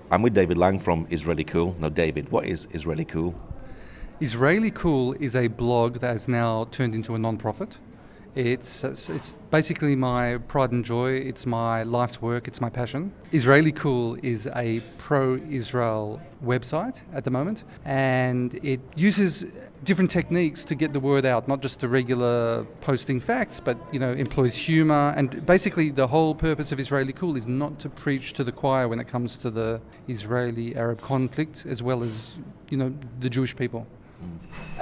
I'm with David Lang from Israeli Cool. Now, David, what is Israeli Cool? Israeli Cool is a blog that has now turned into a non-profit. It's basically my pride and joy. It's my life's work. It's my passion. Israeli Cool is a pro-Israel website at the moment, and it uses different techniques to get the word out, not just the regular posting facts, but employs humor. And basically the whole purpose of Israeli Cool is not to preach to the choir when it comes to the Israeli-Arab conflict, as well as the Jewish people.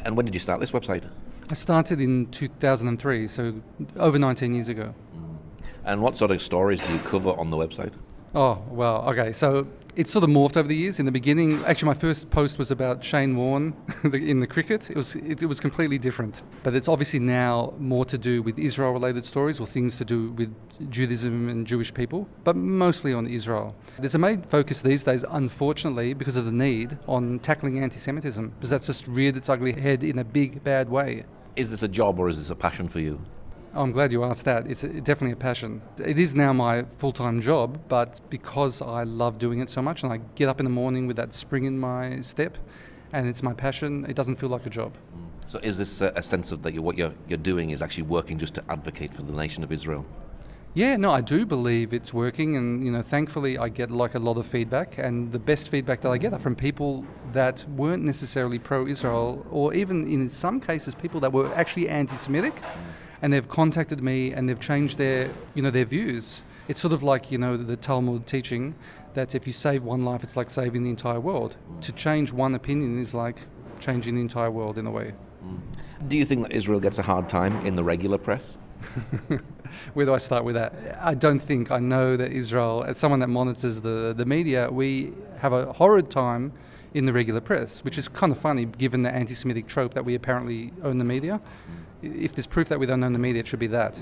And when did you start this website? I started in 2003, so over 19 years ago. And what sort of stories do you cover on the website? Oh, well, okay, so it's sort of morphed over the years. In the beginning, actually my first post was about Shane Warne in the cricket. It was completely different. But it's obviously now more to do with Israel-related stories or things to do with Judaism and Jewish people, but mostly on Israel. There's a main focus these days, unfortunately, because of the need, on tackling anti-Semitism, because that's just reared its ugly head in a big, bad way. Is this a job or is this a passion for you? I'm glad you asked that. It's definitely a passion. It is now my full-time job, but because I love doing it so much and I get up in the morning with that spring in my step and it's my passion, it doesn't feel like a job. So is this a sense of that what you're doing is actually working just to advocate for the nation of Israel? Yeah, no, I do believe it's working, and thankfully I get a lot of feedback, and the best feedback that I get are from people that weren't necessarily pro-Israel, or even in some cases people that were actually anti-Semitic, and they've contacted me and they've changed their views. It's sort of like the Talmud teaching that if you save one life, it's like saving the entire world. To change one opinion is like changing the entire world in a way. Do you think that Israel gets a hard time in the regular press? Where do I start with that? I don't think. I know that Israel, as someone that monitors the media, we have a horrid time in the regular press, which is kind of funny given the anti-Semitic trope that we apparently own the media. If there's proof that we don't own the media, it should be that.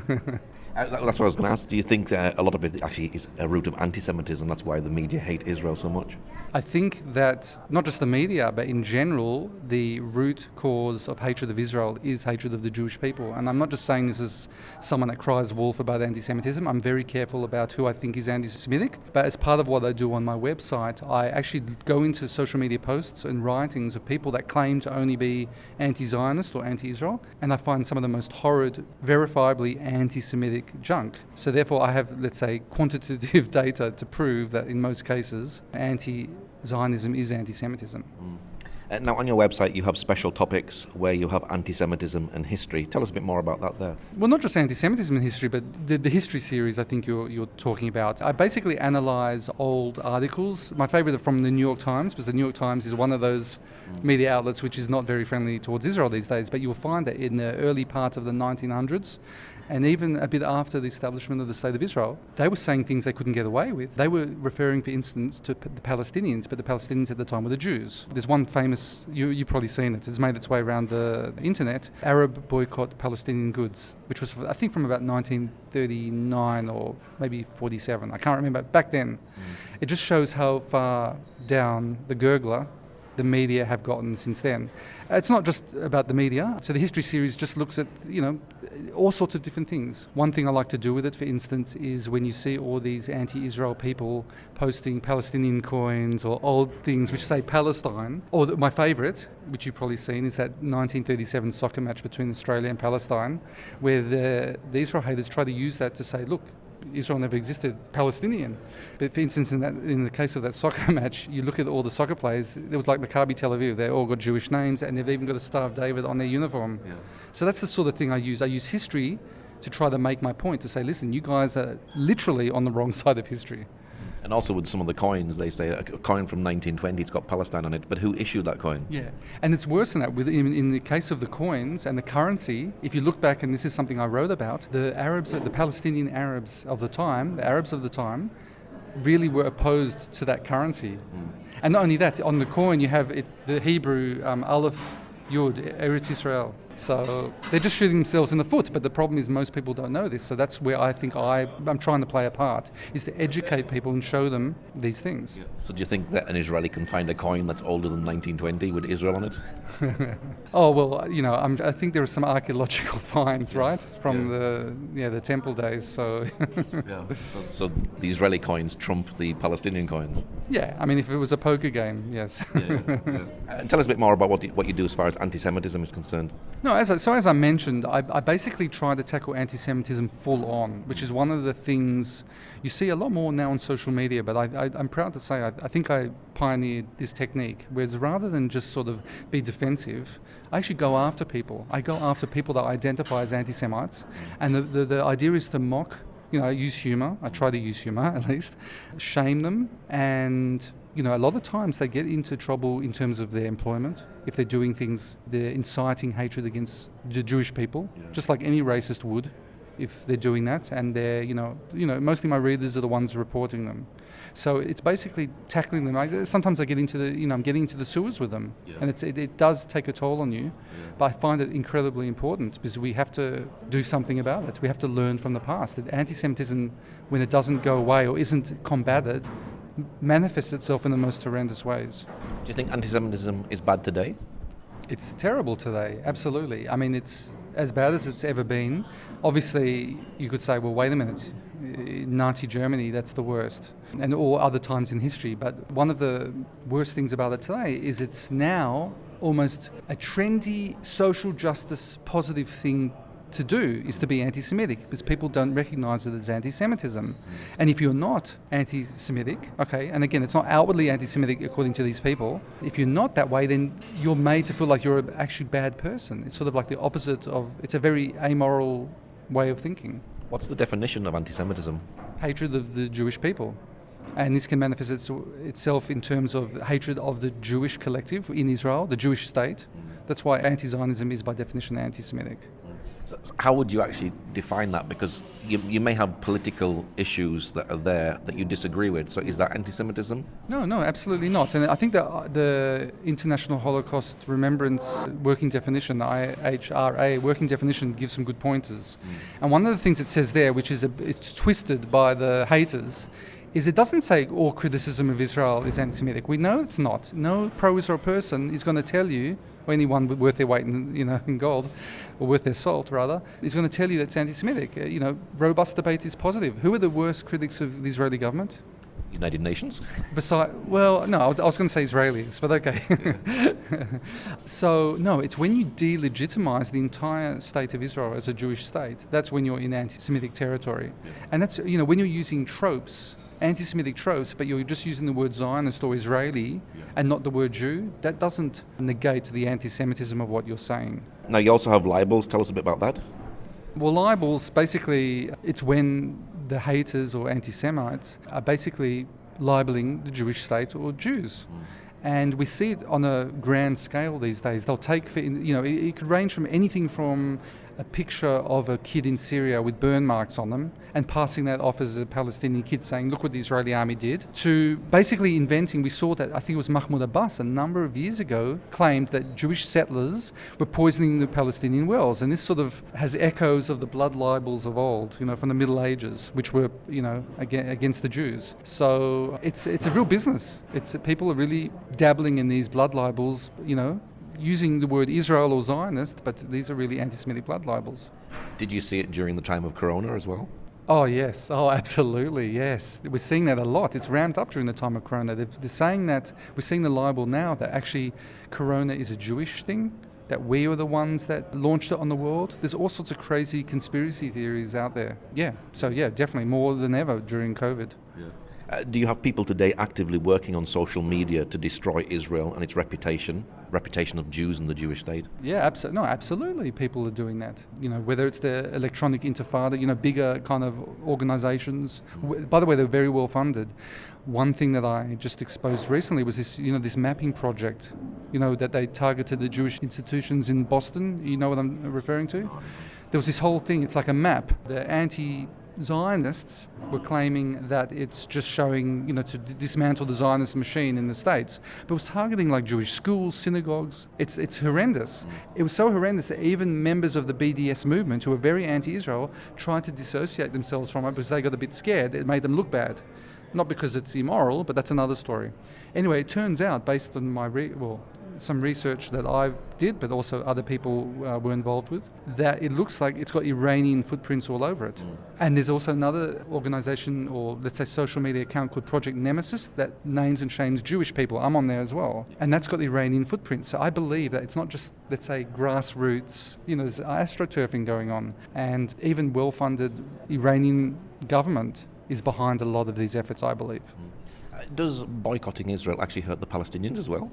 Yeah. That's what I was going to ask. Do you think a lot of it actually is a root of anti-Semitism? That's why the media hate Israel so much? I think that not just the media, but in general, the root cause of hatred of Israel is hatred of the Jewish people. And I'm not just saying this as someone that cries wolf about anti-Semitism. I'm very careful about who I think is anti-Semitic. But as part of what I do on my website, I actually go into social media posts and writings of people that claim to only be anti-Zionist or anti-Israel. And I find some of the most horrid, verifiably anti-Semitic junk. So therefore I have, let's say, quantitative data to prove that in most cases anti-Zionism is anti-Semitism. Now on your website you have special topics where you have anti-Semitism and history. Tell us a bit more about that there. Well, not just anti-Semitism and history, but the history series I think you're talking about. I basically analyse old articles. My favourite are from the New York Times, because the New York Times is one of those media outlets which is not very friendly towards Israel these days, but you'll find that in the early parts of the 1900s, and even a bit after the establishment of the State of Israel, they were saying things they couldn't get away with. They were referring, for instance, to the Palestinians, but the Palestinians at the time were the Jews. There's one famous, you've probably seen it, it's made its way around the internet, Arab boycott Palestinian goods, which was, I think, from about 1939 or maybe 47. I can't remember. Back then, it just shows how far down the gurgler the media have gotten since then. It's not just about the media. So the history series just looks at, all sorts of different things. One thing I like to do with it, for instance, is when you see all these anti-Israel people posting Palestinian coins or old things which say Palestine, or my favourite, which you've probably seen, is that 1937 soccer match between Australia and Palestine, where the Israel haters try to use that to say, look, Israel never existed, Palestinian. But for instance, in the case of that soccer match, you look at all the soccer players, it was like Maccabi Tel Aviv, they all got Jewish names and they've even got a Star of David on their uniform. Yeah. So that's the sort of thing I use. I use history to try to make my point, to say, listen, you guys are literally on the wrong side of history. And also with some of the coins, they say a coin from 1920, it's got Palestine on it, but who issued that coin? Yeah, and it's worse than that. In the case of the coins and the currency, if you look back, and this is something I wrote about, the Palestinian Arabs of the time, really were opposed to that currency. And not only that, on the coin you have the Hebrew Aleph Yud, Eretz Israel. So they're just shooting themselves in the foot. But the problem is most people don't know this. So that's where I think I'm trying to play a part, is to educate people and show them these things. So do you think that an Israeli can find a coin that's older than 1920 with Israel on it? Oh, well, I think there are some archaeological finds, right, from the temple days. So So the Israeli coins trump the Palestinian coins? yeah, I mean, if it was a poker game, yes. Tell us a bit more about what you do as far as anti-Semitism is concerned. No, as I mentioned, I basically try to tackle anti-Semitism full on, which is one of the things you see a lot more now on social media, but I'm proud to say I think I pioneered this technique, whereas rather than just sort of be defensive, I actually go after people. I go after people that I identify as anti-Semites, and the idea is to mock, use humour. I try to use humour at least, shame them, and a lot of times they get into trouble in terms of their employment. If they're doing things, they're inciting hatred against the Jewish people, just like any racist would, if they're doing that. And they're, mostly my readers are the ones reporting them. So it's basically tackling them. Sometimes I get into I'm getting into the sewers with them, and it does take a toll on you. But I find it incredibly important because we have to do something about it. We have to learn from the past. That anti-Semitism, when it doesn't go away or isn't combated, manifests itself in the most horrendous ways. Do you think anti-Semitism is bad today? It's terrible today, absolutely. I mean, it's as bad as it's ever been. Obviously, you could say, well, wait a minute, Nazi Germany, that's the worst, or other times in history. But one of the worst things about it today is it's now almost a trendy social justice positive thing to do is to be anti-Semitic, because people don't recognise it as anti-Semitism. And if you're not anti-Semitic, okay, and again, it's not outwardly anti-Semitic according to these people, if you're not that way, then you're made to feel like you're an actually bad person. It's sort of like the opposite of, it's a very amoral way of thinking. What's the definition of anti-Semitism? Hatred of the Jewish people. And this can manifest itself in terms of hatred of the Jewish collective in Israel, the Jewish state. That's why anti-Zionism is by definition anti-Semitic. How would you actually define that? Because you may have political issues that are there that you disagree with. So is that anti-Semitism? No, absolutely not. And I think that the International Holocaust Remembrance Working Definition, the IHRA Working Definition, gives some good pointers. And one of the things it says there, which is it's twisted by the haters, is it doesn't say all criticism of Israel is anti-Semitic. We know it's not. No pro-Israel person is going to tell you, or anyone worth their weight in gold, or worth their salt rather, is going to tell you that it's anti-Semitic. Robust debate is positive. Who are the worst critics of the Israeli government? United Nations? Well, no, I was going to say Israelis, but okay. So, no, it's when you delegitimize the entire state of Israel as a Jewish state, that's when you're in anti-Semitic territory. And that's, when you're using tropes, anti-Semitic tropes, but you're just using the word Zionist or Israeli and not the word Jew, that doesn't negate the anti-Semitism of what you're saying. Now, you also have libels. Tell us a bit about that. Well, libels, basically, it's when the haters or anti-Semites are basically libeling the Jewish state or Jews. And we see it on a grand scale these days. They'll take, it could range from anything from a picture of a kid in Syria with burn marks on them and passing that off as a Palestinian kid saying, look what the Israeli army did, to basically inventing, we saw that, I think it was Mahmoud Abbas a number of years ago, claimed that Jewish settlers were poisoning the Palestinian wells. And this sort of has echoes of the blood libels of old, from the Middle Ages, which were, against the Jews. So it's a real business. People are really dabbling in these blood libels, using the word Israel or Zionist, but these are really anti-Semitic blood libels. Did you see it during the time of Corona as well? Oh, yes. Oh, absolutely, yes. We're seeing that a lot. It's ramped up during the time of Corona. They're saying that, we're seeing the libel now that actually Corona is a Jewish thing, that we were the ones that launched it on the world. There's all sorts of crazy conspiracy theories out there. Yeah, so yeah, definitely more than ever during COVID. Do you have people today actively working on social media to destroy Israel and its reputation of Jews and the Jewish state? Yeah, absolutely. People are doing that. Whether it's the electronic intifada, bigger kind of organisations. By the way, they're very well funded. One thing that I just exposed recently was this, this mapping project, that they targeted the Jewish institutions in Boston. You know what I'm referring to? There was this whole thing. It's like a map. The Zionists were claiming that it's just showing, to dismantle the Zionist machine in the States. But it was targeting like Jewish schools, synagogues. It's horrendous. It was so horrendous that even members of the BDS movement, who were very anti-Israel, tried to dissociate themselves from it because they got a bit scared. It made them look bad. Not because it's immoral, but that's another story. Anyway, it turns out, based on my some research that I did, but also other people were involved with, that it looks like it's got Iranian footprints all over it. And there's also another organization, or let's say social media account, called Project Nemesis that names and shames Jewish people. I'm on there as well. And that's got Iranian footprints. So I believe that it's not just, let's say, grassroots, there's astroturfing going on. And even well-funded Iranian government is behind a lot of these efforts, I believe. Does boycotting Israel actually hurt the Palestinians as well?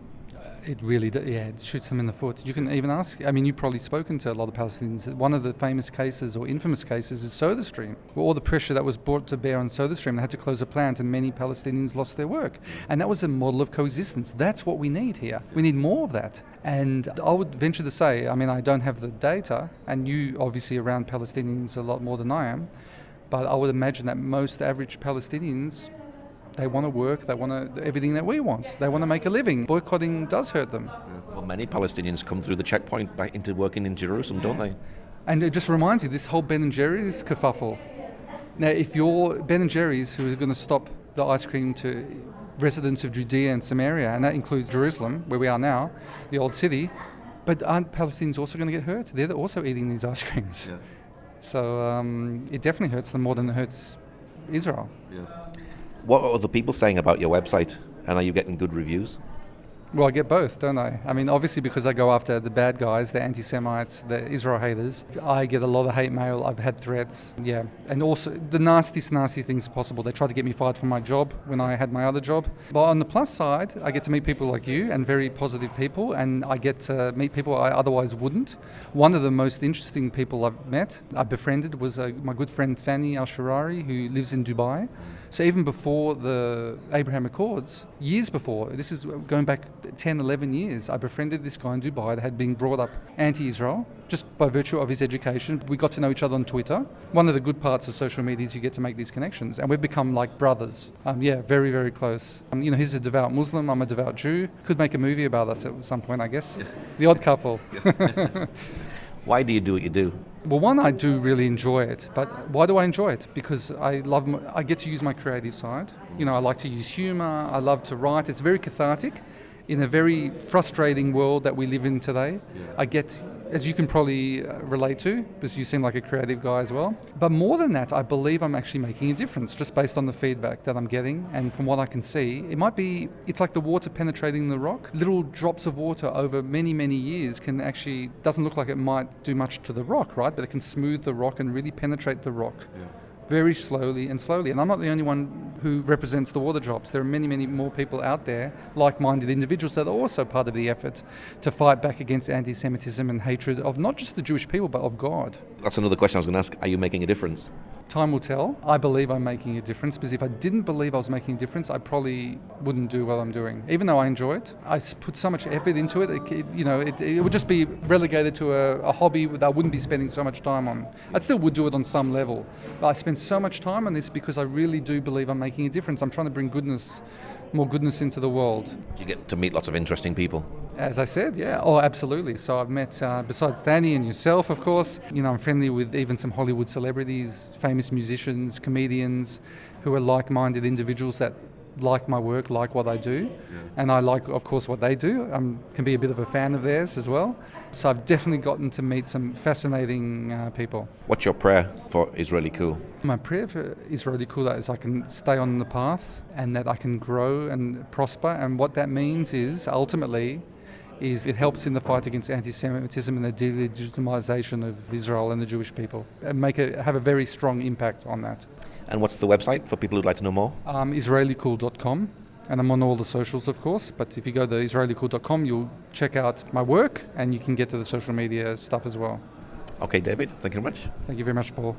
It really does, it shoots them in the foot. You can even ask, you've probably spoken to a lot of Palestinians. One of the famous cases or infamous cases is SodaStream, where all the pressure that was brought to bear on SodaStream, they had to close a plant and many Palestinians lost their work. And that was a model of coexistence. That's what we need here. We need more of that. And I would venture to say, I don't have the data, and you obviously around Palestinians a lot more than I am, but I would imagine that most average Palestinians, they want to work, they want everything that we want. They want to make a living. Boycotting does hurt them. Well, many Palestinians come through the checkpoint back into working in Jerusalem, don't they? And it just reminds you, this whole Ben & Jerry's kerfuffle. Now, if you're Ben & Jerry's who is going to stop the ice cream to residents of Judea and Samaria, and that includes Jerusalem, where we are now, the old city, but aren't Palestinians also going to get hurt? They're also eating these ice creams. Yeah. So it definitely hurts them more than it hurts Israel. Yeah. What are other people saying about your website, and are you getting good reviews? Well, I get both, don't I? Obviously because I go after the bad guys, the anti-Semites, the Israel haters, I get a lot of hate mail. I've had threats, and also the nastiest nasty things possible. They tried to get me fired from my job when I had my other job. But on the plus side, I get to meet people like you and very positive people, and I get to meet people I otherwise wouldn't. One of the most interesting people I've met, I befriended, was my good friend Fanny Al-Sharari, who lives in Dubai. So even before the Abraham Accords, years before, this is going back 10, 11 years, I befriended this guy in Dubai that had been brought up anti-Israel, just by virtue of his education. We got to know each other on Twitter. One of the good parts of social media is you get to make these connections, and we've become like brothers. Very, very close. He's a devout Muslim, I'm a devout Jew. Could make a movie about us at some point, I guess. The Odd Couple. Why do you do what you do? Well, one, I do really enjoy it. But why do I enjoy it? Because I get to use my creative side. I like to use humor. I love to write. It's very cathartic in a very frustrating world that we live in today. I get, as you can probably relate to, because you seem like a creative guy as well. But more than that, I believe I'm actually making a difference just based on the feedback that I'm getting. And from what I can see, it's like the water penetrating the rock. Little drops of water over many, many years doesn't look like it might do much to the rock, right? But it can smooth the rock and really penetrate the rock. Very slowly and slowly. And I'm not the only one who represents the water drops. There are many, many more people out there, like-minded individuals that are also part of the effort to fight back against anti-Semitism and hatred of not just the Jewish people, but of God. That's another question I was going to ask. Are you making a difference? Time will tell. I believe I'm making a difference, because if I didn't believe I was making a difference, I probably wouldn't do what I'm doing. Even though I enjoy it, I put so much effort into it. It would just be relegated to a hobby that I wouldn't be spending so much time on. I still would do it on some level, but I spend so much time on this because I really do believe I'm making a difference. I'm trying to bring more goodness into the world. You get to meet lots of interesting people. As I said, yeah. Oh, absolutely. So I've met, besides Danny and yourself, of course, I'm friendly with even some Hollywood celebrities, famous musicians, comedians, who are like-minded individuals that like my work, like what I do. And I like, of course, what they do. I can be a bit of a fan of theirs as well. So I've definitely gotten to meet some fascinating people. What's your prayer for Israeli Cool? My prayer for Israeli Cool is I can stay on the path and that I can grow and prosper. And what that means is, ultimately, it helps in the fight against anti-Semitism and the delegitimization of Israel and the Jewish people, and have a very strong impact on that. And what's the website for people who'd like to know more? Israelicool.com, and I'm on all the socials, of course, but if you go to Israelicool.com, you'll check out my work and you can get to the social media stuff as well. Okay, David, thank you very much. Thank you very much, Paul.